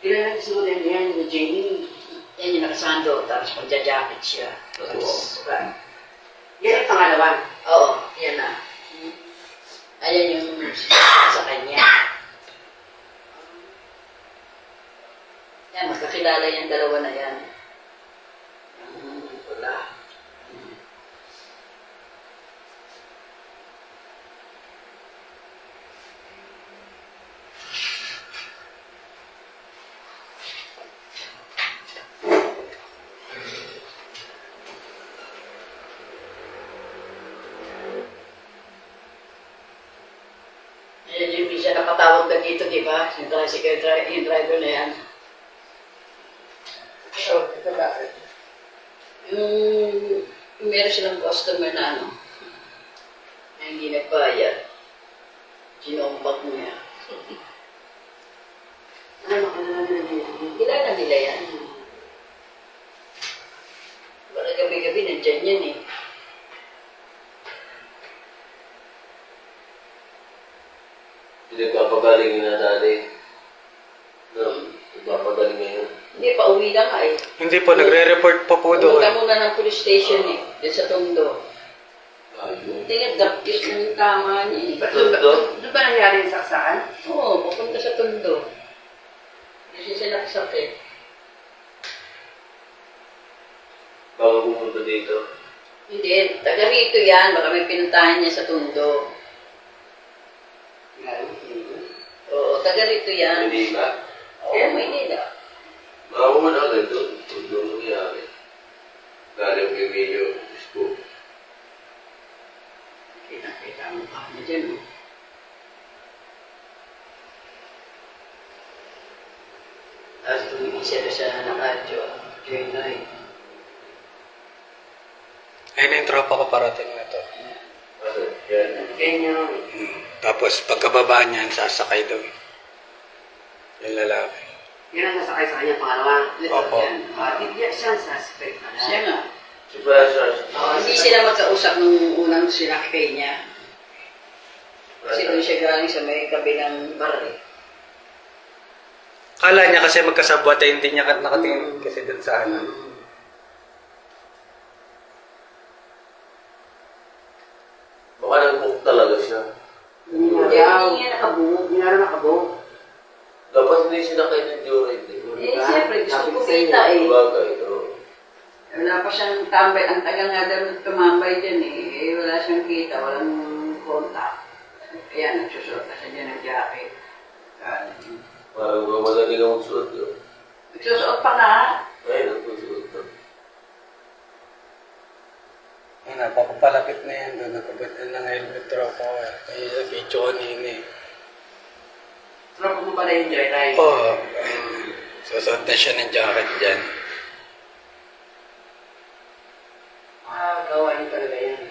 Kailangan suot yan yung Jenny. Yan yung nakasando, tapos magja-jacket siya. Tapos, Yan ang pangalawa. oo, yan na. Ayan yung sa kanya. Yan, magkakilala yung dalawa na yan. Wala. Ayan yung siya napatawag na dito, di ba? Yung tricycle yung driver na yan. So, ito bakit? Yung meron silang customer na ano, na hindi nagbayad. Sinumbag niya. Ano makalala nila dito? Kilala nila yan. Baka gabi-gabi nandyan yan eh. Pinagpapagaling na dali. Nagpapagaling ngayon. Hindi, pauwi lang ay. Hindi po, nagre-report pa po doon. Pumunta muna ng police station eh, dyan sa Tondo. Ayun. Tingnan, dapis na yung tama niya eh. Ba't doon ba nangyari yung saksakan? Oo, pupunta sa Tondo. Kasi sila kasakit. Baka pumunta dito. Hindi, taga rito yan. Baka may pinuntahan niya sa Tondo. Oo, taga rito yan. Hindi ba? Oo, Maynila. Baka pumunta agad doon. Kung doon nangyari. Galing kay Mayor Isko. Kita-kita ang mukha niya dyan. Oh. Tapos tumingin siya sa nakadyo. Joy-Noy. Ayun na yung tropa ko parating na to. Kasi yan. Ganyan. Tapos pagkababa niyan, sasakay doon. Yung lalaki. Yan ang nasakay sa kanya pangalawa. Opo. Bigyan siya ang suspect pala. Siya nga. Si Prasas. Hindi sila magkausap nung unang sinakay niya. Kasi doon siya galing sa may kabilang bar eh. Kala niya kasi magkasabwat eh, hindi niya nakatingin kasi doon sa ano. Baka nag-book talaga siya. Hindi Hindi nga nakabuo. Hindi na nakabuo. Dapat hindi sinakay ng Joyride. Eh, siyempre, gusto ko kita eh. Bagay, oo. Wala pa siyang tambay. Ang tagal nga daw tumambay dyan eh. Eh, wala siyang kita, walang contact. Kaya nagsusuot na siya dyan ng jacket. Parang madali lang magsuot yun. Nagsusuot pa nga. Ayun, nagsusuot na. Ano, papapalapit na yan doon. Nakabot na ng helmet tropa ko eh. Ay, sa video kanina eh. Tropa mo pala yung Joyride. Oo. Susuot na siya ng jacket dyan. Gawa niyo talaga yan.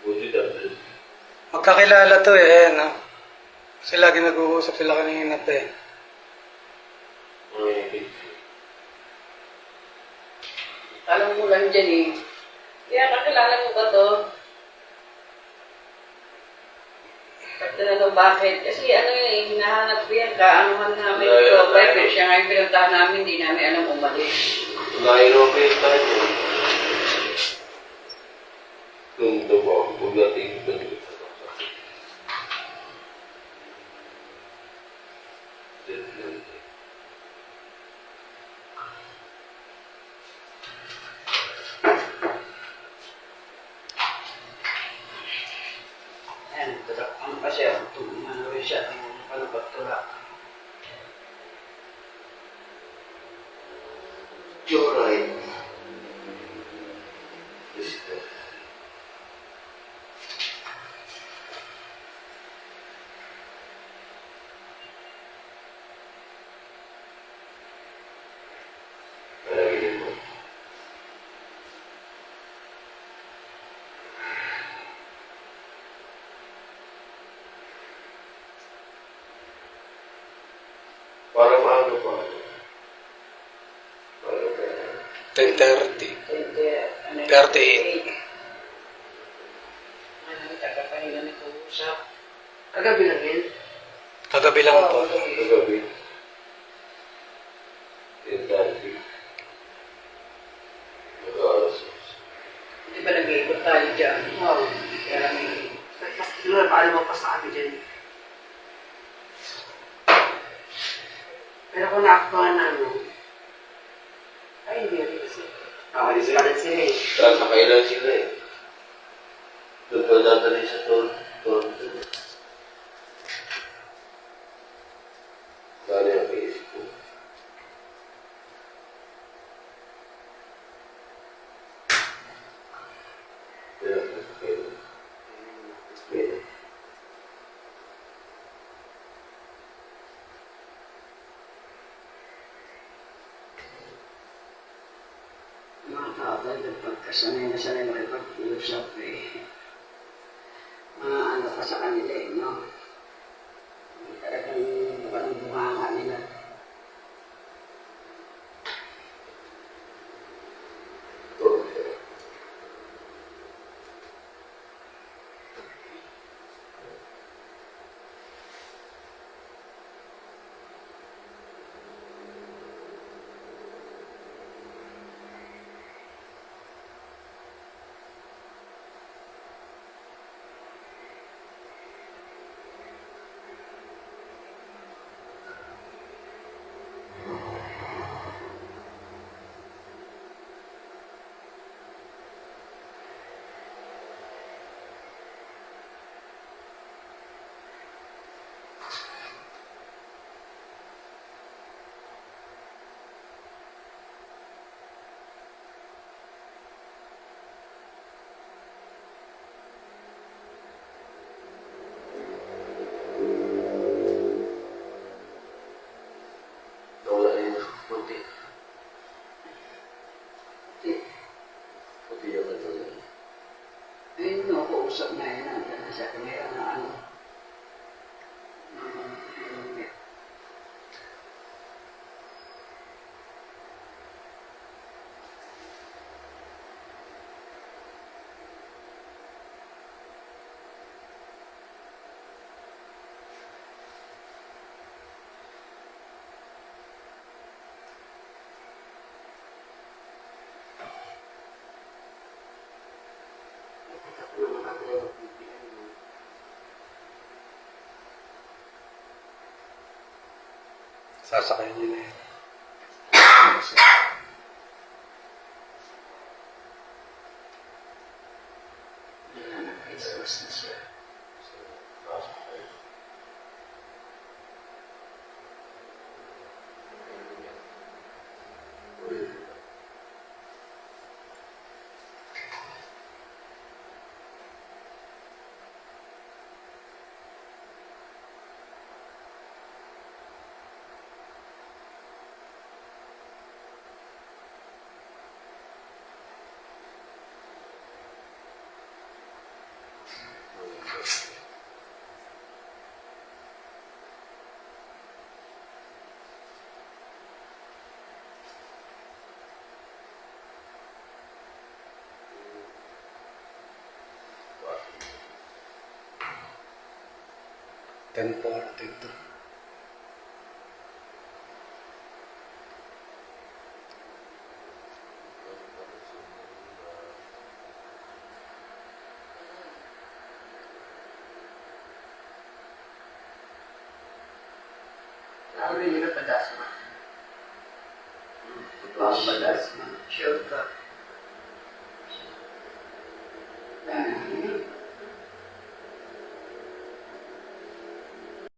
Buti dahil. Magkakilala to eh, no? Kasi lagi nag-uusap sila kanina pa eh. Alam mo lang dyan eh. Kaya kakilala mo ba to? Ba't tinanong bakit? Kasi ano yun eh, hinahanap ko yan. Kaanuhan namin ito. Pero siya nga yung pinuntahan namin, hindi namin alam umalis. Nai-rotate tayo. Tundo po. Huwag natin ito. Ayan, tulak ang kasi ano rin siya, ang pagtulak. Joyride. Para maaga pa. 10:30. 38. 38. Ano, tagapahinga nito usap. 38. Kagabi lang yun. Kagabi lang po. Kagabi. 10:30. Mag-aalas. Di ba nag-iikot tayo dyan? Oo. Kaya Mas siguro paano magpas na kami dyan. Pero kung naaktuhan na ano, ay hindi rin kasi. Nakalis pa rin sila eh. Sasakay lang sila eh. Doon pa dadali sa Toronto. Dali ang isip ko. Kaya sasakay lang. Kaya. mga tao talaga pagkasanay na sanay makipag-usap ano pa sa kanila no? Talagang walang bunganga nila. Nawala na yung puti. Puti yung ano yun. Ayun no, kausap na yun nandiyan na siya kumera na ano. Sasakay niyo na yun. Nag-Facebook na siya. $10.42. Nakawin nyo na padas mo. Pagpapadas mo. Sure ka.